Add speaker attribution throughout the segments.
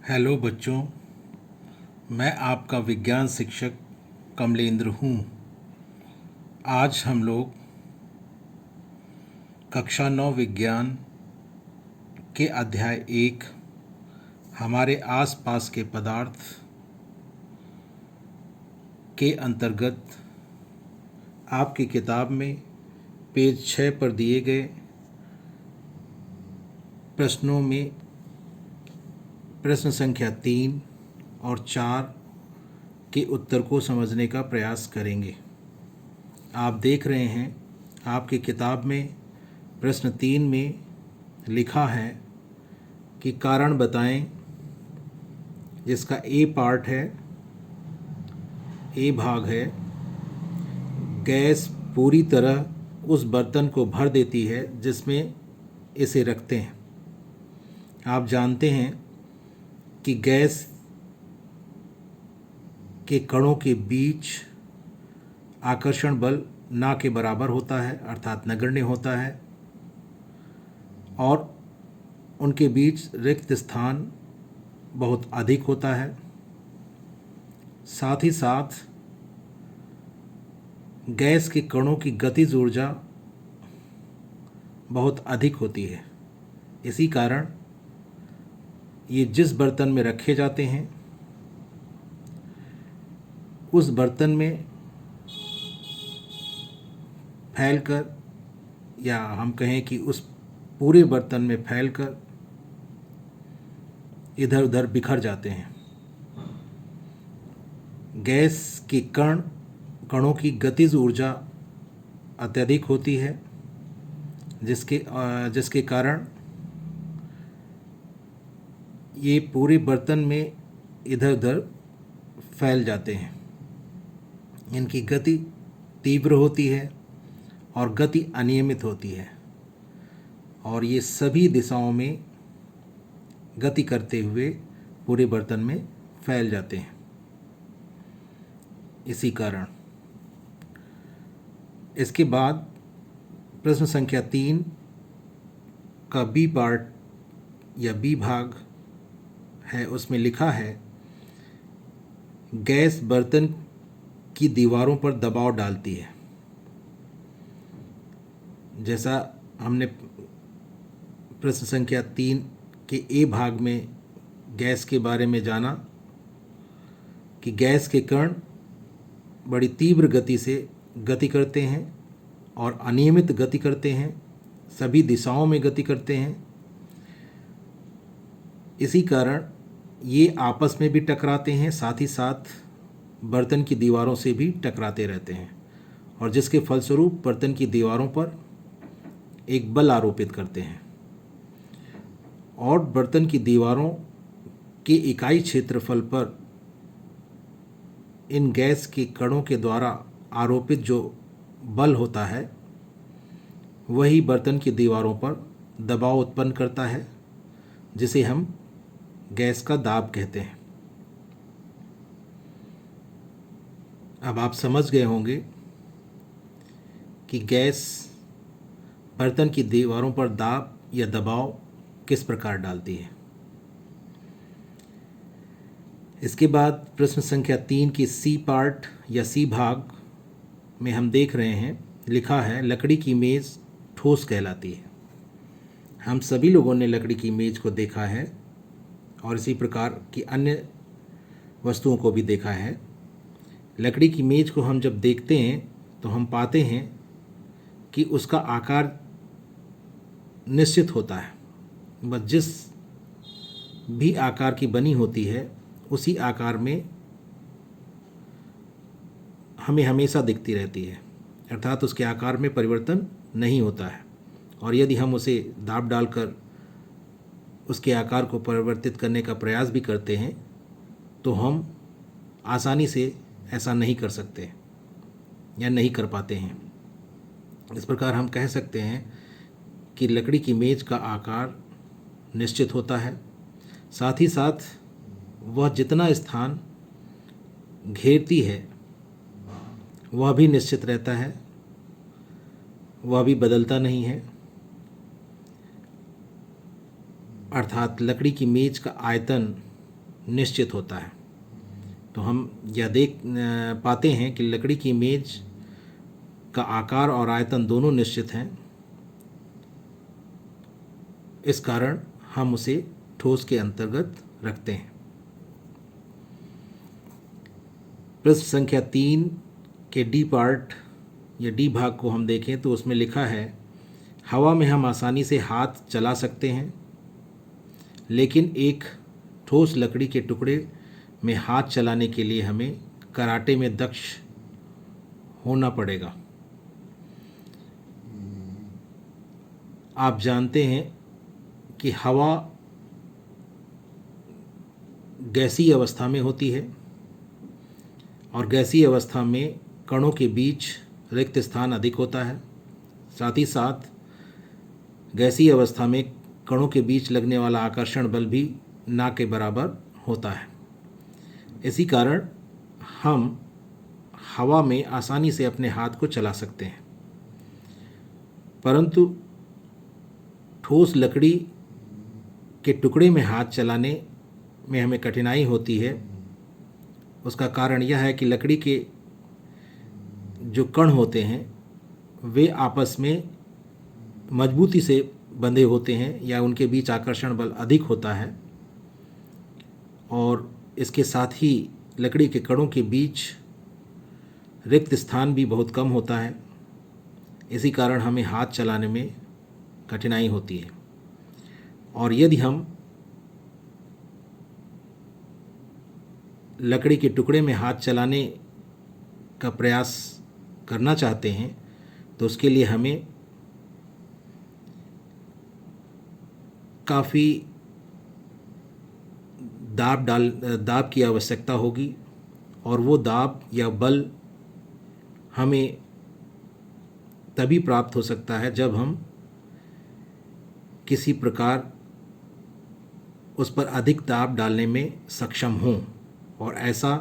Speaker 1: Hello बच्चों, मैं आपका विज्ञान शिक्षक कमलेंद्र हूँ। आज हम लोग कक्षा 9 विज्ञान के अध्याय 1 हमारे आसपास के पदार्थ के अंतर्गत आपकी किताब में पेज 6 पर दिए गए प्रश्नों में प्रश्न संख्या 3 और 4 के उत्तर को समझने का प्रयास करेंगे। आप देख रहे हैं आपकी किताब में प्रश्न 3 में लिखा है कि कारण बताएं, जिसका ए पार्ट है, ए भाग है, गैस पूरी तरह उस बर्तन को भर देती है जिसमें इसे रखते हैं। आप जानते हैं कि गैस के कणों के बीच आकर्षण बल ना के बराबर होता है, अर्थात नगण्य होता है, और उनके बीच रिक्त स्थान बहुत अधिक होता है। साथ ही साथ गैस के कणों की गतिज ऊर्जा बहुत अधिक होती है। इसी कारण ये जिस बर्तन में रखे जाते हैं उस बर्तन में फैलकर, या हम कहें कि उस पूरे बर्तन में फैलकर इधर उधर बिखर जाते हैं। गैस के कणों की गतिज ऊर्जा अत्यधिक होती है, जिसके कारण ये पूरे बर्तन में इधर उधर फैल जाते हैं। इनकी गति तीव्र होती है और गति अनियमित होती है, और ये सभी दिशाओं में गति करते हुए पूरे बर्तन में फैल जाते हैं। इसी कारण इसके बाद प्रश्न संख्या 3 का बी पार्ट या बी भाग है, उसमें लिखा है गैस बर्तन की दीवारों पर दबाव डालती है। जैसा हमने प्रश्न संख्या 3 के ए भाग में गैस के बारे में जाना कि गैस के कण बड़ी तीव्र गति से गति करते हैं और अनियमित गति करते हैं, सभी दिशाओं में गति करते हैं। इसी कारण ये आपस में भी टकराते हैं, साथ ही साथ बर्तन की दीवारों से भी टकराते रहते हैं, और जिसके फलस्वरूप बर्तन की दीवारों पर एक बल आरोपित करते हैं, और बर्तन की दीवारों के इकाई क्षेत्रफल पर इन गैस के कणों के द्वारा आरोपित जो बल होता है वही बर्तन की दीवारों पर दबाव उत्पन्न करता है, जिसे हम गैस का दाब कहते हैं। अब आप समझ गए होंगे कि गैस बर्तन की दीवारों पर दाब या दबाव किस प्रकार डालती है। इसके बाद प्रश्न संख्या 3 की सी पार्ट या सी भाग में हम देख रहे हैं, लिखा है लकड़ी की मेज़ ठोस कहलाती है। हम सभी लोगों ने लकड़ी की मेज़ को देखा है और इसी प्रकार की अन्य वस्तुओं को भी देखा है। लकड़ी की मेज़ को हम जब देखते हैं तो हम पाते हैं कि उसका आकार निश्चित होता है, बस जिस भी आकार की बनी होती है उसी आकार में हमें हमेशा दिखती रहती है, अर्थात उसके आकार में परिवर्तन नहीं होता है। और यदि हम उसे दाब डालकर उसके आकार को परिवर्तित करने का प्रयास भी करते हैं तो हम आसानी से ऐसा नहीं कर सकते या नहीं कर पाते हैं। इस प्रकार हम कह सकते हैं कि लकड़ी की मेज़ का आकार निश्चित होता है, साथ ही साथ वह जितना स्थान घेरती है वह भी निश्चित रहता है, वह भी बदलता नहीं है। अर्थात लकड़ी की मेज़ का आयतन निश्चित होता है। तो हम यह देख पाते हैं कि लकड़ी की मेज का आकार और आयतन दोनों निश्चित हैं। इस कारण हम उसे ठोस के अंतर्गत रखते हैं। प्रश्न संख्या 3 के डी पार्ट या डी भाग को हम देखें तो उसमें लिखा है, हवा में हम आसानी से हाथ चला सकते हैं, लेकिन एक ठोस लकड़ी के टुकड़े में हाथ चलाने के लिए हमें कराटे में दक्ष होना पड़ेगा। आप जानते हैं कि हवा गैसीय अवस्था में होती है और गैसीय अवस्था में कणों के बीच रिक्त स्थान अधिक होता है। साथ ही साथ गैसीय अवस्था में कणों के बीच लगने वाला आकर्षण बल भी ना के बराबर होता है। इसी कारण हम हवा में आसानी से अपने हाथ को चला सकते हैं, परंतु ठोस लकड़ी के टुकड़े में हाथ चलाने में हमें कठिनाई होती है। उसका कारण यह है कि लकड़ी के जो कण होते हैं वे आपस में मजबूती से बंधे होते हैं या उनके बीच आकर्षण बल अधिक होता है, और इसके साथ ही लकड़ी के कणों के बीच रिक्त स्थान भी बहुत कम होता है। इसी कारण हमें हाथ चलाने में कठिनाई होती है। और यदि हम लकड़ी के टुकड़े में हाथ चलाने का प्रयास करना चाहते हैं तो उसके लिए हमें काफ़ी दाब की आवश्यकता होगी, और वो दाब या बल हमें तभी प्राप्त हो सकता है जब हम किसी प्रकार उस पर अधिक दाब डालने में सक्षम हों। और ऐसा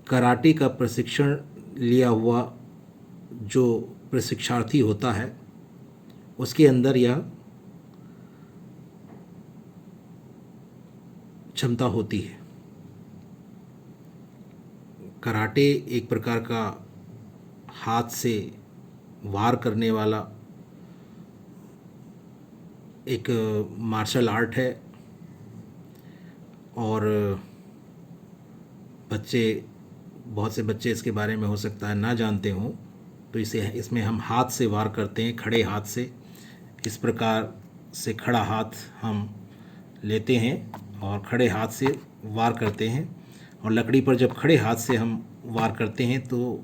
Speaker 1: कराटे का प्रशिक्षण लिया हुआ जो प्रशिक्षार्थी होता है उसके अंदर यह क्षमता होती है। कराटे एक प्रकार का हाथ से वार करने वाला एक मार्शल आर्ट है, और बहुत से बच्चे इसके बारे में हो सकता है ना जानते हों। तो इसमें हम हाथ से वार करते हैं, खड़े हाथ से। इस प्रकार से खड़ा हाथ हम लेते हैं और खड़े हाथ से वार करते हैं, और लकड़ी पर जब खड़े हाथ से हम वार करते हैं तो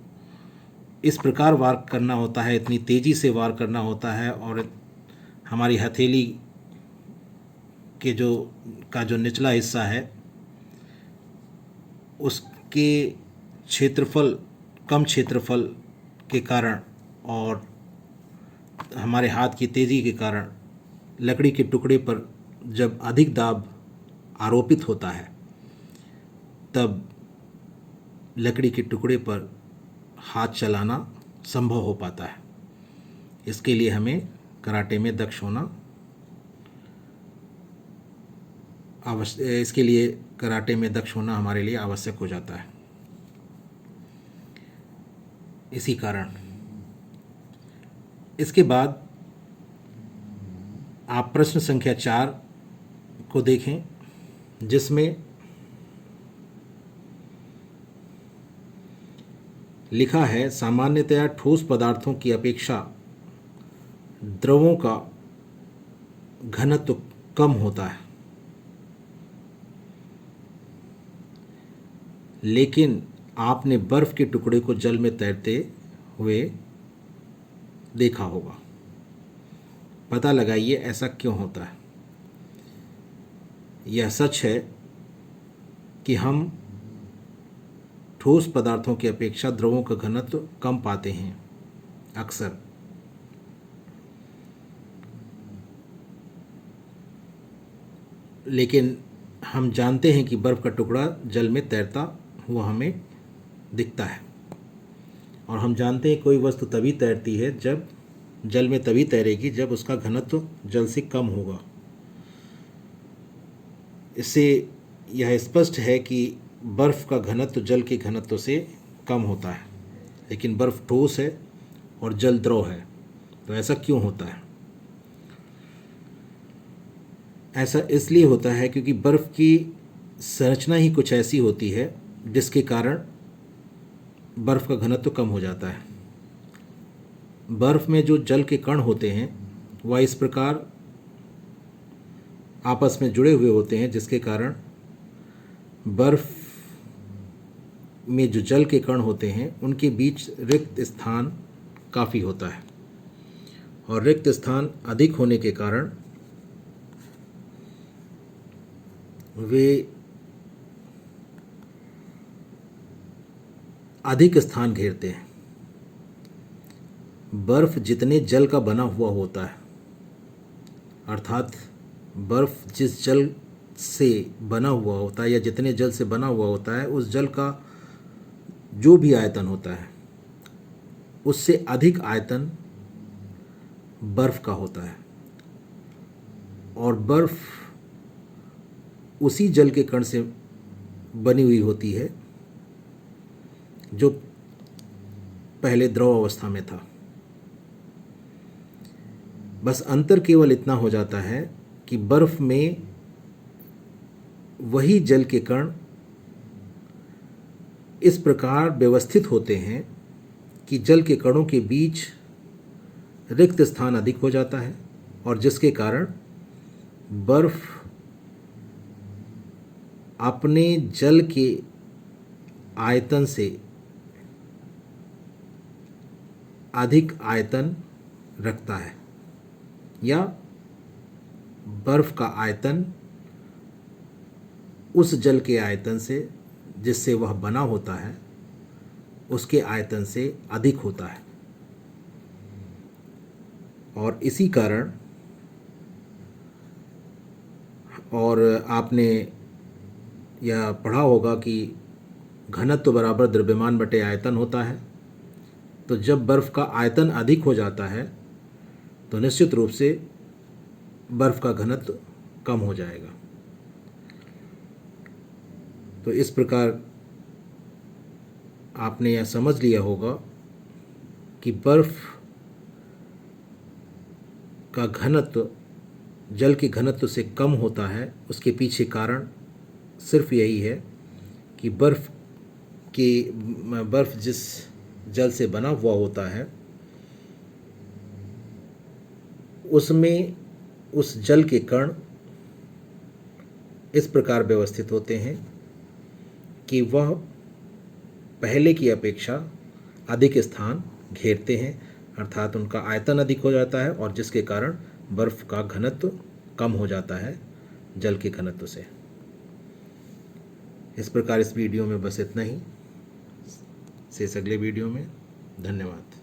Speaker 1: इस प्रकार वार करना होता है, इतनी तेज़ी से वार करना होता है, और हमारी हथेली के जो निचला हिस्सा है उसके कम क्षेत्रफल के कारण और हमारे हाथ की तेज़ी के कारण लकड़ी के टुकड़े पर जब अधिक दाब आरोपित होता है तब लकड़ी के टुकड़े पर हाथ चलाना संभव हो पाता है। इसके लिए हमें कराटे में दक्ष होना इसके लिए कराटे में दक्ष होना हमारे लिए आवश्यक हो जाता है। इसी कारण इसके बाद आप प्रश्न संख्या 4 को देखें, जिसमें लिखा है, सामान्यतया ठोस पदार्थों की अपेक्षा द्रवों का घनत्व कम होता है, लेकिन आपने बर्फ के टुकड़े को जल में तैरते हुए देखा होगा। पता लगाइए ऐसा क्यों होता है। यह सच है कि हम ठोस पदार्थों की अपेक्षा द्रवों का घनत्व कम पाते हैं अक्सर, लेकिन हम जानते हैं कि बर्फ़ का टुकड़ा जल में तैरता हुआ हमें दिखता है, और हम जानते हैं कोई वस्तु तभी तैरती है जब जल में तभी तैरेगी जब उसका घनत्व जल से कम होगा। इससे यह स्पष्ट है कि बर्फ़ का घनत्व जल के घनत्व से कम होता है, लेकिन बर्फ़ ठोस है और जल द्रव है। तो ऐसा क्यों होता है? ऐसा इसलिए होता है क्योंकि बर्फ़ की संरचना ही कुछ ऐसी होती है जिसके कारण बर्फ़ का घनत्व कम हो जाता है। बर्फ़ में जो जल के कण होते हैं वह इस प्रकार आपस में जुड़े हुए होते हैं जिसके कारण बर्फ़ में जो जल के कण होते हैं उनके बीच रिक्त स्थान काफ़ी होता है, और रिक्त स्थान अधिक होने के कारण वे अधिक स्थान घेरते हैं। बर्फ़ जितने जल का बना हुआ होता है, अर्थात बर्फ़ जिस जल से बना हुआ होता है या जितने जल से बना हुआ होता है, उस जल का जो भी आयतन होता है उससे अधिक आयतन बर्फ़ का होता है। और बर्फ़ उसी जल के कण से बनी हुई होती है जो पहले द्रव अवस्था में था। बस अंतर केवल इतना हो जाता है कि बर्फ़ में वही जल के कण इस प्रकार व्यवस्थित होते हैं कि जल के कणों के बीच रिक्त स्थान अधिक हो जाता है, और जिसके कारण बर्फ़ अपने जल के आयतन से अधिक आयतन रखता है, या बर्फ़ का आयतन उस जल के आयतन से जिससे वह बना होता है उसके आयतन से अधिक होता है। और इसी कारण, और आपने यह पढ़ा होगा कि घनत्व बराबर द्रव्यमान बटे आयतन होता है। तो जब बर्फ़ का आयतन अधिक हो जाता है तो निश्चित रूप से बर्फ़ का घनत्व कम हो जाएगा। तो इस प्रकार आपने यह समझ लिया होगा कि बर्फ़ का घनत्व जल के घनत्व से कम होता है। उसके पीछे कारण सिर्फ यही है कि बर्फ़ जिस जल से बना हुआ होता है उसमें उस जल के कण इस प्रकार व्यवस्थित होते हैं कि वह पहले की अपेक्षा अधिक स्थान घेरते हैं, अर्थात उनका आयतन अधिक हो जाता है, और जिसके कारण बर्फ़ का घनत्व कम हो जाता है जल के घनत्व से। इस प्रकार इस वीडियो में बस इतना ही। शेष अगले वीडियो में। धन्यवाद।